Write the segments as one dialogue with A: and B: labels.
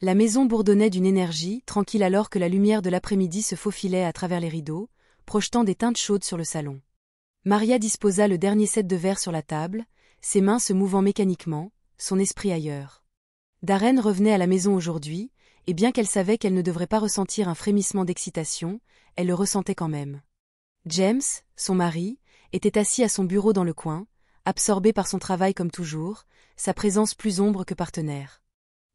A: La maison bourdonnait d'une énergie, tranquille alors que la lumière de l'après-midi se faufilait à travers les rideaux, projetant des teintes chaudes sur le salon. Maria disposa le dernier set de verres sur la table, ses mains se mouvant mécaniquement, son esprit ailleurs. Darren revenait à la maison aujourd'hui, et bien qu'elle savait qu'elle ne devrait pas ressentir un frémissement d'excitation, elle le ressentait quand même. James, son mari, était assis à son bureau dans le coin, absorbé par son travail comme toujours, sa présence plus ombre que partenaire.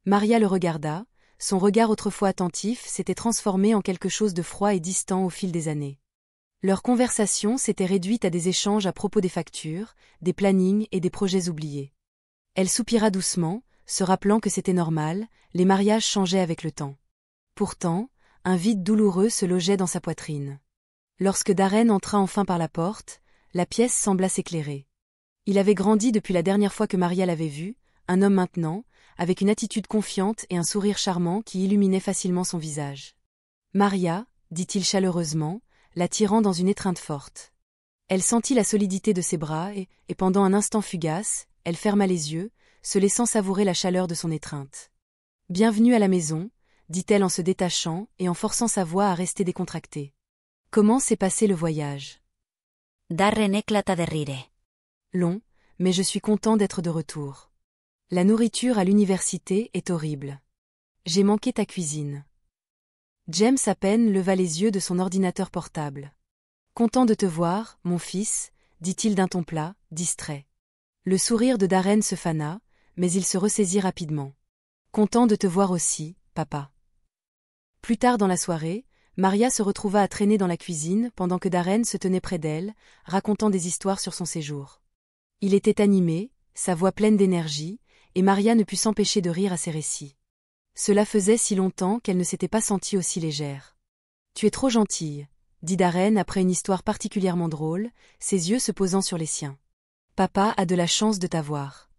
A: Maria le regarda, son regard autrefois attentif s'était transformé en quelque chose de froid et distant au fil des années. Leur conversation s'était réduite à des échanges à propos des factures, des plannings et des projets oubliés. Elle soupira doucement, se rappelant que c'était normal, les mariages changeaient avec le temps. Pourtant, un vide douloureux se logeait dans sa poitrine. Lorsque Darren entra enfin par la porte, la pièce sembla s'éclairer. Il avait grandi depuis la dernière fois que Maria l'avait vu, un homme maintenant, avec une attitude confiante et un sourire charmant qui illuminait facilement son visage. « Maria » dit-il chaleureusement, l'attirant dans une étreinte forte. Elle sentit la solidité de ses bras et pendant un instant fugace, elle ferma les yeux, se laissant savourer la chaleur de son étreinte. « Bienvenue à la maison » dit-elle en se détachant et en forçant sa voix à rester décontractée. « Comment s'est passé le voyage ?»
B: Darren éclata de rire.
A: « Long, mais je suis content d'être de retour. La nourriture à l'université est horrible. J'ai manqué ta cuisine. » James à peine leva les yeux de son ordinateur portable. « Content de te voir, mon fils, » dit-il d'un ton plat, distrait. Le sourire de Darren se fana, mais il se ressaisit rapidement. « Content de te voir aussi, papa. » Plus tard dans la soirée, Maria se retrouva à traîner dans la cuisine pendant que Darren se tenait près d'elle, racontant des histoires sur son séjour. Il était animé, sa voix pleine d'énergie, et Maria ne put s'empêcher de rire à ses récits. Cela faisait si longtemps qu'elle ne s'était pas sentie aussi légère. « Tu es trop gentille » dit Darren après une histoire particulièrement drôle, ses yeux se posant sur les siens. « Papa a de la chance de t'avoir. »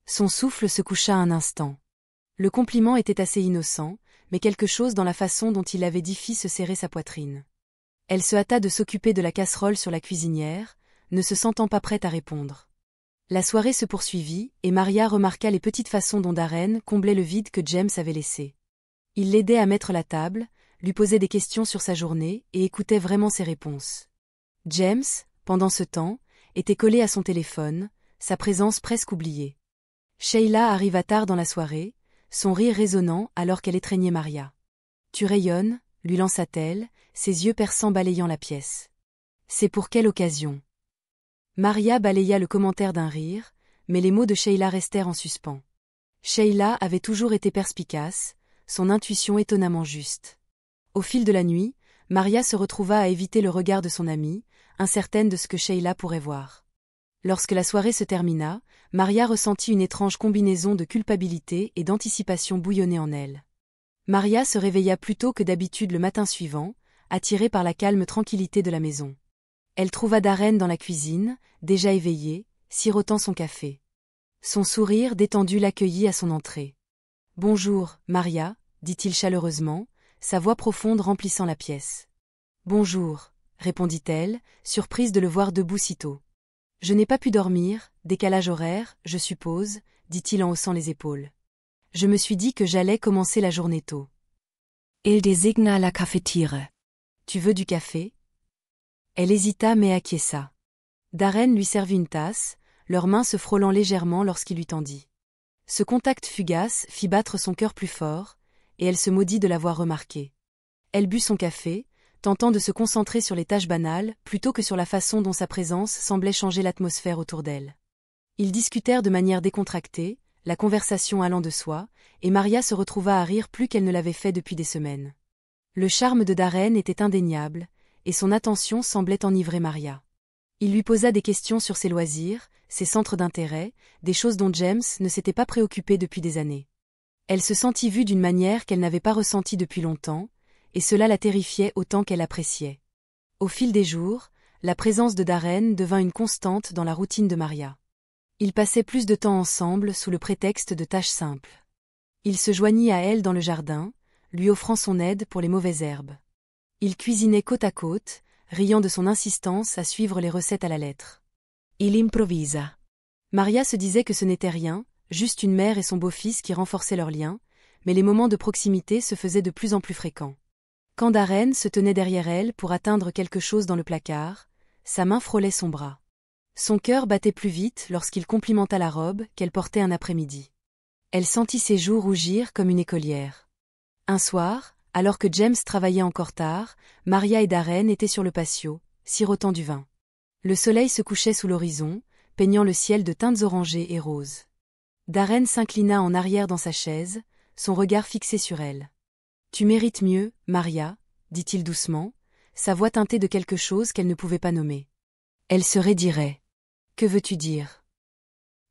A: Son souffle se coucha un instant. Le compliment était assez innocent, mais quelque chose dans la façon dont il l'avait dit fit se serrer sa poitrine. Elle se hâta de s'occuper de la casserole sur la cuisinière, ne se sentant pas prête à répondre. La soirée se poursuivit, et Maria remarqua les petites façons dont Darren comblait le vide que James avait laissé. Il l'aidait à mettre la table, lui posait des questions sur sa journée et écoutait vraiment ses réponses. James, pendant ce temps, était collé à son téléphone, sa présence presque oubliée. Sheila arriva tard dans la soirée, son rire résonnant alors qu'elle étreignait Maria. « Tu rayonnes » lui lança-t-elle, ses yeux perçants balayant la pièce. « C'est pour quelle occasion ?» Maria balaya le commentaire d'un rire, mais les mots de Sheila restèrent en suspens. Sheila avait toujours été perspicace, son intuition étonnamment juste. Au fil de la nuit, Maria se retrouva à éviter le regard de son amie, incertaine de ce que Sheila pourrait voir. Lorsque la soirée se termina, Maria ressentit une étrange combinaison de culpabilité et d'anticipation bouillonner en elle. Maria se réveilla plus tôt que d'habitude le matin suivant, attirée par la calme tranquillité de la maison. Elle trouva Darren dans la cuisine, déjà éveillé, sirotant son café. Son sourire détendu l'accueillit à son entrée. « Bonjour, Maria » dit-il chaleureusement, sa voix profonde remplissant la pièce. « Bonjour » répondit-elle, surprise de le voir debout si tôt. « Je n'ai pas pu dormir, décalage horaire, je suppose » dit-il en haussant les épaules. « Je me suis dit que j'allais commencer la journée tôt. »
B: Il désigna la cafetière.
A: « Tu veux du café ?» Elle hésita mais acquiesça. Darren lui servit une tasse, leurs mains se frôlant légèrement lorsqu'il lui tendit. Ce contact fugace fit battre son cœur plus fort, et elle se maudit de l'avoir remarqué. Elle but son café, tentant de se concentrer sur les tâches banales plutôt que sur la façon dont sa présence semblait changer l'atmosphère autour d'elle. Ils discutèrent de manière décontractée, la conversation allant de soi, et Maria se retrouva à rire plus qu'elle ne l'avait fait depuis des semaines. Le charme de Darren était indéniable, et son attention semblait enivrer Maria. Il lui posa des questions sur ses loisirs, ses centres d'intérêt, des choses dont James ne s'était pas préoccupé depuis des années. Elle se sentit vue d'une manière qu'elle n'avait pas ressentie depuis longtemps, et cela la terrifiait autant qu'elle appréciait. Au fil des jours, la présence de Darren devint une constante dans la routine de Maria. Ils passaient plus de temps ensemble sous le prétexte de tâches simples. Il se joignit à elle dans le jardin, lui offrant son aide pour les mauvaises herbes. Ils cuisinaient côte à côte, riant de son insistance à suivre les recettes à la lettre. Il improvisa. Maria se disait que ce n'était rien, juste une mère et son beau-fils qui renforçaient leur lien, mais les moments de proximité se faisaient de plus en plus fréquents. Quand Darren se tenait derrière elle pour atteindre quelque chose dans le placard, sa main frôlait son bras. Son cœur battait plus vite lorsqu'il complimenta la robe qu'elle portait un après-midi. Elle sentit ses joues rougir comme une écolière. Un soir, alors que James travaillait encore tard, Maria et Darren étaient sur le patio, sirotant du vin. Le soleil se couchait sous l'horizon, peignant le ciel de teintes orangées et roses. Darren s'inclina en arrière dans sa chaise, son regard fixé sur elle. « Tu mérites mieux, Maria, » dit-il doucement, sa voix teintée de quelque chose qu'elle ne pouvait pas nommer. Elle se raidirait. « Que veux-tu dire ?»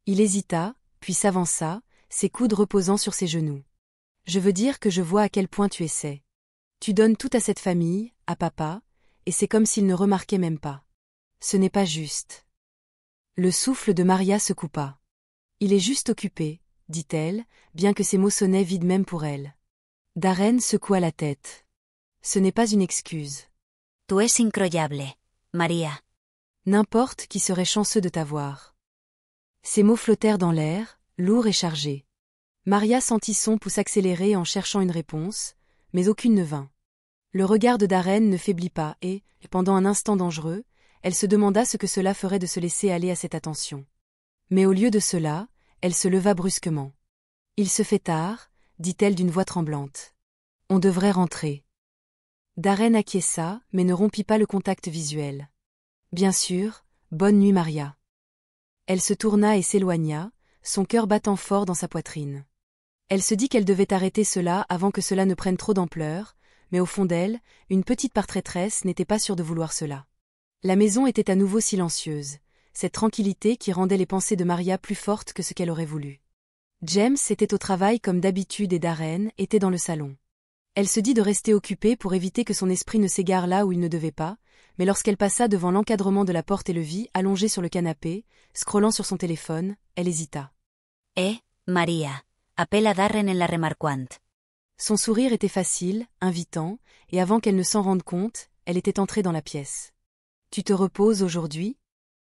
A: Il hésita, puis s'avança, ses coudes reposant sur ses genoux. « Je veux dire que je vois à quel point tu essaies. Tu donnes tout à cette famille, à papa, et c'est comme s'il ne remarquait même pas. Ce n'est pas juste. » Le souffle de Maria se coupa. « Il est juste occupé, » dit-elle, bien que ses mots sonnaient vides même pour elle. Darren secoua la tête. « Ce n'est pas une excuse. »«
B: Tu es incroyable, Maria. » »«
A: N'importe qui serait chanceux de t'avoir. » Ces mots flottèrent dans l'air, lourds et chargés. Maria sentit son pouce accélérer en cherchant une réponse, mais aucune ne vint. Le regard de Darren ne faiblit pas et, pendant un instant dangereux, elle se demanda ce que cela ferait de se laisser aller à cette attention. Mais au lieu de cela, elle se leva brusquement. « Il se fait tard, » dit-elle d'une voix tremblante. « On devrait rentrer. » Darren acquiesça, mais ne rompit pas le contact visuel. « Bien sûr, bonne nuit Maria. » Elle se tourna et s'éloigna, son cœur battant fort dans sa poitrine. Elle se dit qu'elle devait arrêter cela avant que cela ne prenne trop d'ampleur, mais au fond d'elle, une petite part-traîtresse n'était pas sûre de vouloir cela. La maison était à nouveau silencieuse, cette tranquillité qui rendait les pensées de Maria plus fortes que ce qu'elle aurait voulu. James était au travail comme d'habitude et Darren était dans le salon. Elle se dit de rester occupée pour éviter que son esprit ne s'égare là où il ne devait pas, mais lorsqu'elle passa devant l'encadrement de la porte et le vit allongé sur le canapé, scrollant sur son téléphone, elle hésita.
B: « Maria, appelle à Darren en la remarquant. »
A: Son sourire était facile, invitant, et avant qu'elle ne s'en rende compte, elle était entrée dans la pièce. « Tu te reposes aujourd'hui »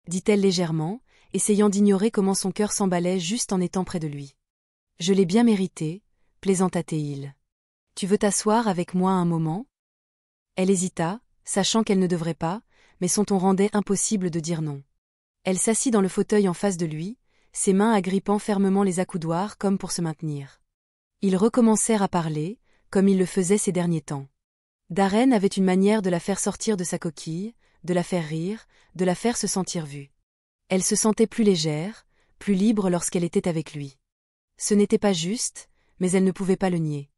A: dit-elle légèrement, essayant d'ignorer comment son cœur s'emballait juste en étant près de lui. « Je l'ai bien mérité, » plaisanta-t-il. « Tu veux t'asseoir avec moi un moment ?» Elle hésita, sachant qu'elle ne devrait pas, mais son ton rendait impossible de dire non. Elle s'assit dans le fauteuil en face de lui, ses mains agrippant fermement les accoudoirs comme pour se maintenir. Ils recommencèrent à parler, comme ils le faisaient ces derniers temps. Darren avait une manière de la faire sortir de sa coquille, de la faire rire, de la faire se sentir vue. Elle se sentait plus légère, plus libre lorsqu'elle était avec lui. Ce n'était pas juste, mais elle ne pouvait pas le nier.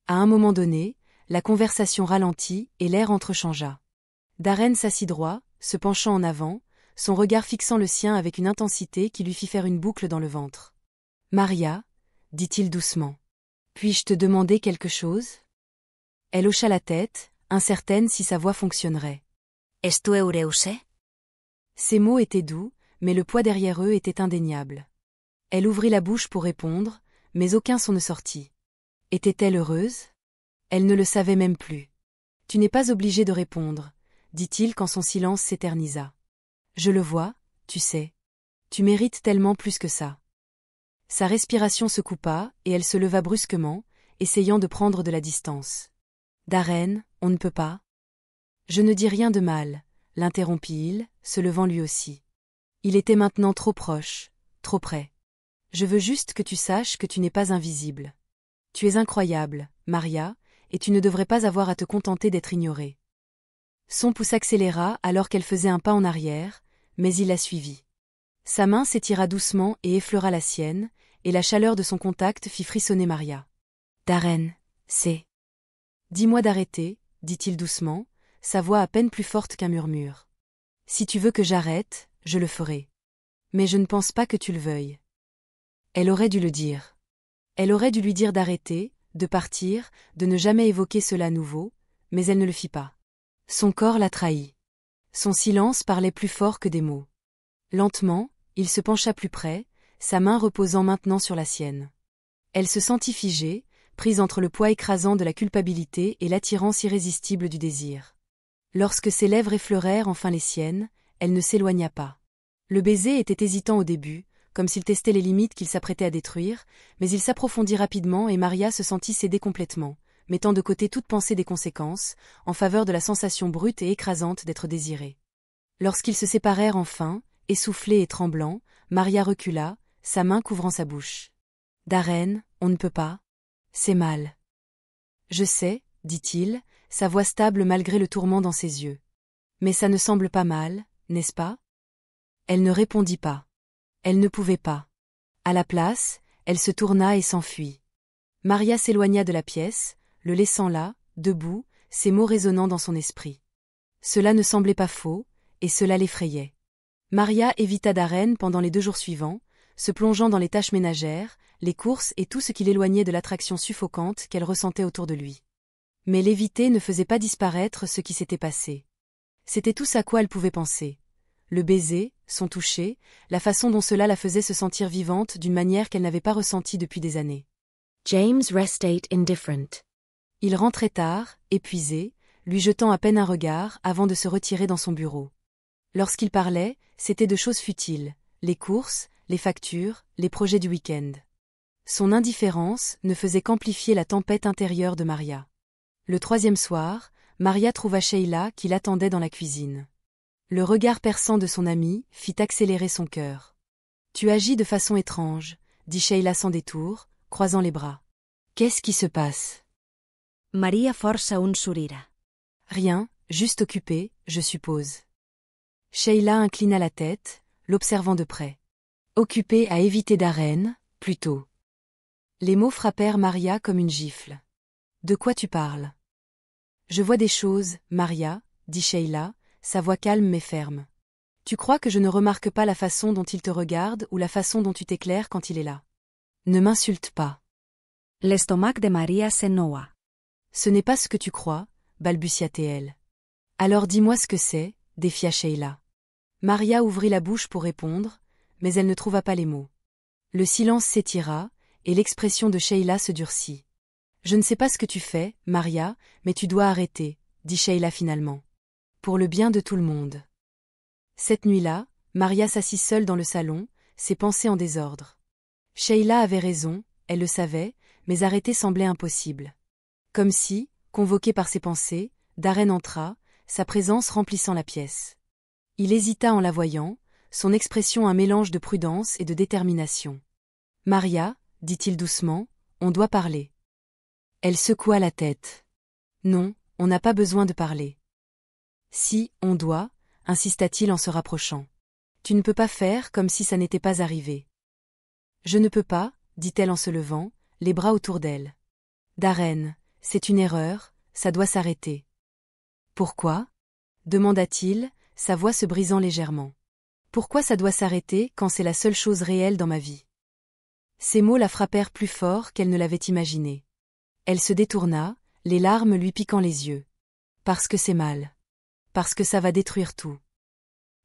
A: À un moment donné, la conversation ralentit et l'air entrechangea. Darren s'assit droit, se penchant en avant, son regard fixant le sien avec une intensité qui lui fit faire une boucle dans le ventre. « Maria, » dit-il doucement. « Puis-je te demander quelque chose ?» Elle hocha la tête, incertaine si sa voix fonctionnerait.
B: « Es-tu heureuse ?»
A: Ces mots étaient doux, mais le poids derrière eux était indéniable. Elle ouvrit la bouche pour répondre, mais aucun son ne sortit. Était-elle heureuse? Elle ne le savait même plus. « Tu n'es pas obligé de répondre, » dit-il quand son silence s'éternisa. « Je le vois, tu sais. Tu mérites tellement plus que ça. » Sa respiration se coupa et elle se leva brusquement, essayant de prendre de la distance. « Darren, on ne peut pas. »« Je ne dis rien de mal, » l'interrompit-il, se levant lui aussi. Il était maintenant trop proche, trop près. « Je veux juste que tu saches que tu n'es pas invisible. Tu es incroyable, Maria, et tu ne devrais pas avoir à te contenter d'être ignorée. » Son pouce accéléra alors qu'elle faisait un pas en arrière, mais il la suivit. Sa main s'étira doucement et effleura la sienne, et la chaleur de son contact fit frissonner Maria. « Darren, c'est... » « Dis-moi d'arrêter, » dit-il doucement, sa voix à peine plus forte qu'un murmure. « Si tu veux que j'arrête, je le ferai. Mais je ne pense pas que tu le veuilles. » Elle aurait dû le dire. Elle aurait dû lui dire d'arrêter, de partir, de ne jamais évoquer cela à nouveau, mais elle ne le fit pas. Son corps la trahit. Son silence parlait plus fort que des mots. Lentement, il se pencha plus près, sa main reposant maintenant sur la sienne. Elle se sentit figée, prise entre le poids écrasant de la culpabilité et l'attirance irrésistible du désir. Lorsque ses lèvres effleurèrent enfin les siennes, elle ne s'éloigna pas. Le baiser était hésitant au début, comme s'il testait les limites qu'il s'apprêtait à détruire, mais il s'approfondit rapidement et Maria se sentit céder complètement, mettant de côté toute pensée des conséquences, en faveur de la sensation brute et écrasante d'être désirée. Lorsqu'ils se séparèrent enfin, essoufflé et tremblant, Maria recula, sa main couvrant sa bouche. « Darren, on ne peut pas. C'est mal. »« Je sais, » dit-il, sa voix stable malgré le tourment dans ses yeux. « Mais ça ne semble pas mal, n'est-ce pas ?» Elle ne répondit pas. Elle ne pouvait pas. À la place, elle se tourna et s'enfuit. Maria s'éloigna de la pièce, le laissant là, debout, ces mots résonnant dans son esprit. Cela ne semblait pas faux, et cela l'effrayait. Maria évita Darren pendant les 2 jours suivants, se plongeant dans les tâches ménagères, les courses et tout ce qui l'éloignait de l'attraction suffocante qu'elle ressentait autour de lui. Mais l'éviter ne faisait pas disparaître ce qui s'était passé. C'était tout à quoi elle pouvait penser. Le baiser, son toucher, la façon dont cela la faisait se sentir vivante d'une manière qu'elle n'avait pas ressentie depuis des années.
B: James rested indifferent.
A: Il rentrait tard, épuisé, lui jetant à peine un regard avant de se retirer dans son bureau. Lorsqu'il parlait, c'était de choses futiles, les courses, les factures, les projets du week-end. Son indifférence ne faisait qu'amplifier la tempête intérieure de Maria. Le 3e soir, Maria trouva Sheila qui l'attendait dans la cuisine. Le regard perçant de son amie fit accélérer son cœur. « Tu agis de façon étrange, » dit Sheila sans détour, croisant les bras. « Qu'est-ce qui se passe ?»
B: Maria força un sourire.
A: « Rien, juste occupée, je suppose. » Sheila inclina la tête, l'observant de près. « Occupée à éviter Darren, plutôt. » Les mots frappèrent Maria comme une gifle. « De quoi tu parles ?»« Je vois des choses, Maria, » dit Sheila, sa voix calme mais ferme. « Tu crois que je ne remarque pas la façon dont il te regarde ou la façon dont tu t'éclaires quand il est là? Ne m'insulte pas. »
B: L'estomac de Maria se noua.
A: « Ce n'est pas ce que tu crois, » balbutia-t-elle. « Alors dis-moi ce que c'est, » défia Sheila. Maria ouvrit la bouche pour répondre, mais elle ne trouva pas les mots. Le silence s'étira, et l'expression de Sheila se durcit. « Je ne sais pas ce que tu fais, Maria, mais tu dois arrêter, » dit Sheila finalement. « Pour le bien de tout le monde. » Cette nuit-là, Maria s'assit seule dans le salon, ses pensées en désordre. Sheila avait raison, elle le savait, mais arrêter semblait impossible. Comme si, convoqué par ses pensées, Darren entra, sa présence remplissant la pièce. Il hésita en la voyant, son expression un mélange de prudence et de détermination. « Maria, » dit-il doucement, « on doit parler. » Elle secoua la tête. « Non, on n'a pas besoin de parler. »« Si, on doit, » insista-t-il en se rapprochant. « Tu ne peux pas faire comme si ça n'était pas arrivé. »« Je ne peux pas, » dit-elle en se levant, les bras autour d'elle. « Darren, c'est une erreur, ça doit s'arrêter. »« Pourquoi ?» demanda-t-il, sa voix se brisant légèrement. « Pourquoi ça doit s'arrêter quand c'est la seule chose réelle dans ma vie ?» Ces mots la frappèrent plus fort qu'elle ne l'avait imaginé. Elle se détourna, les larmes lui piquant les yeux. « Parce que c'est mal. Parce que ça va détruire tout. »«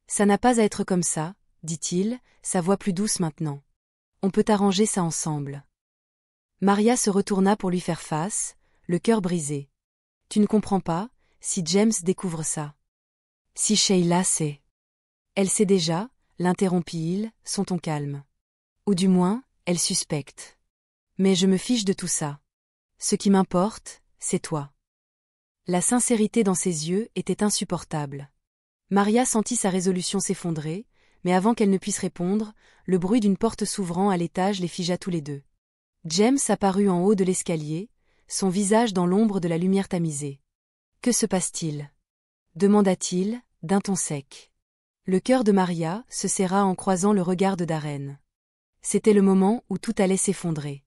A: Ça n'a pas à être comme ça, » dit-il, sa voix plus douce maintenant. « On peut arranger ça ensemble. » Maria se retourna pour lui faire face, le cœur brisé. « Tu ne comprends pas, si James découvre ça. Si Sheila sait. » « Elle sait déjà, » l'interrompit-il, son ton calme. « Ou du moins, elle suspecte. Mais je me fiche de tout ça. Ce qui m'importe, c'est toi. » La sincérité dans ses yeux était insupportable. Maria sentit sa résolution s'effondrer, mais avant qu'elle ne puisse répondre, le bruit d'une porte s'ouvrant à l'étage les figea tous les deux. James apparut en haut de l'escalier, son visage dans l'ombre de la lumière tamisée. « Que se passe-t-il » demanda-t-il, d'un ton sec. Le cœur de Maria se serra en croisant le regard de Darren. C'était le moment où tout allait s'effondrer.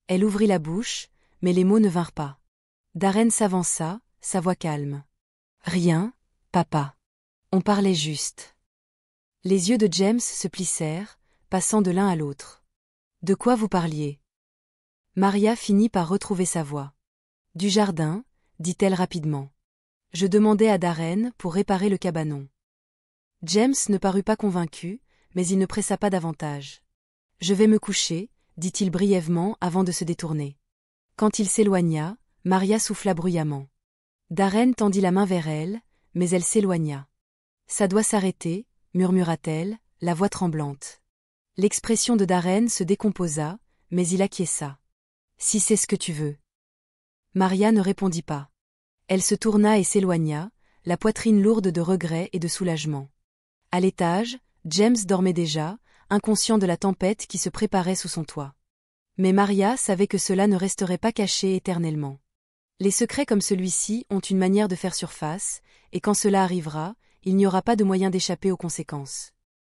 A: Elle ouvrit la bouche, mais les mots ne vinrent pas. Darren s'avança, sa voix calme. « Rien, papa. On parlait juste. » Les yeux de James se plissèrent, passant de l'un à l'autre. « De quoi vous parliez ?» Maria finit par retrouver sa voix. « Du jardin, » dit-elle rapidement. « Je demandais à Darren pour réparer le cabanon. » James ne parut pas convaincu, mais il ne pressa pas davantage. « Je vais me coucher, » dit-il brièvement avant de se détourner. Quand il s'éloigna, Maria souffla bruyamment. Darren tendit la main vers elle, mais elle s'éloigna. « Ça doit s'arrêter, » murmura-t-elle, la voix tremblante. L'expression de Darren se décomposa, mais il acquiesça. Si c'est ce que tu veux. Maria ne répondit pas. Elle se tourna et s'éloigna, la poitrine lourde de regret et de soulagement. À l'étage, James dormait déjà, inconscient de la tempête qui se préparait sous son toit. Mais Maria savait que cela ne resterait pas caché éternellement. Les secrets comme celui-ci ont une manière de faire surface, et quand cela arrivera, il n'y aura pas de moyen d'échapper aux conséquences.